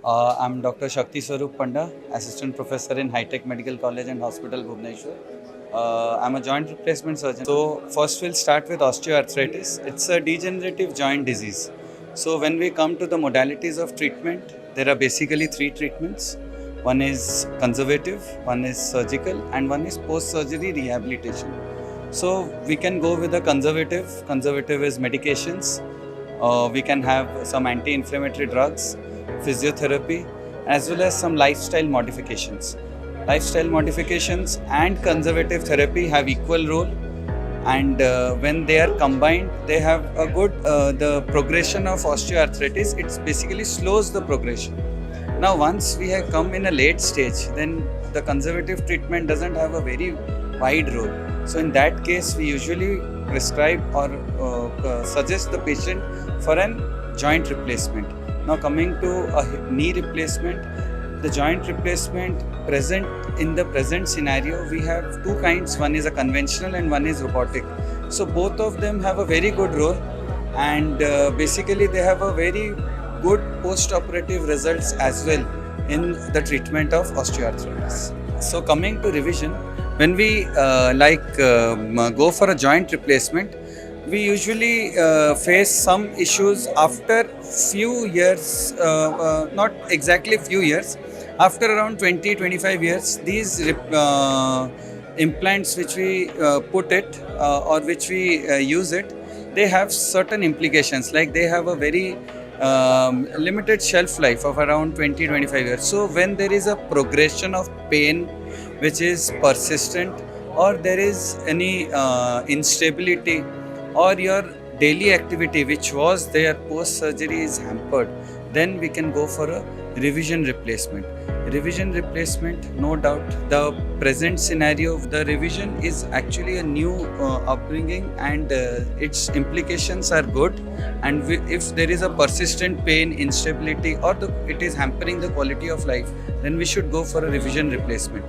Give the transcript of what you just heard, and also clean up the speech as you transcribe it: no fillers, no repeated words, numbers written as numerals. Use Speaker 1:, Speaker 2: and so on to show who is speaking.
Speaker 1: I'm Dr. Shakti Swarup Panda, Assistant Professor in High Tech Medical College and Hospital, Bhubaneswar. I'm a joint replacement surgeon. So, first we'll start with osteoarthritis. It's a degenerative joint disease. So, when we come to the modalities of treatment, there are basically three treatments. One is conservative, one is surgical, and one is post-surgery rehabilitation. So, we can go with the conservative. Conservative is medications. We can have some anti-inflammatory drugs, physiotherapy, as well as some lifestyle modifications. Lifestyle modifications and conservative therapy have equal role, and when they are combined, they have a good the progression of osteoarthritis. It basically slows the progression. Now, once we have come in a late stage, then the conservative treatment doesn't have a very wide role. So, in that case, we usually prescribe or suggest the patient for an joint replacement. Now, coming to a knee replacement, the joint replacement present in the present scenario, we have two kinds. One is a conventional and one is robotic. So, both of them have a very good role, and basically they have a very good post-operative results as well in the treatment of osteoarthritis. So coming to revision, when we go for a joint replacement, we usually face some issues after few years, not exactly few years, after around 20-25 years. These implants which we put it or which we use it, they have certain implications, like they have a very limited shelf life of around 20-25 years. So when there is a progression of pain which is persistent, or there is any instability, or your daily activity which was there post surgery is hampered, then we can go for a revision replacement. Revision replacement, no doubt, the present scenario of the revision is actually a new upbringing, and its implications are good. And if there is a persistent pain, instability, or it is hampering the quality of life, then we should go for a revision replacement.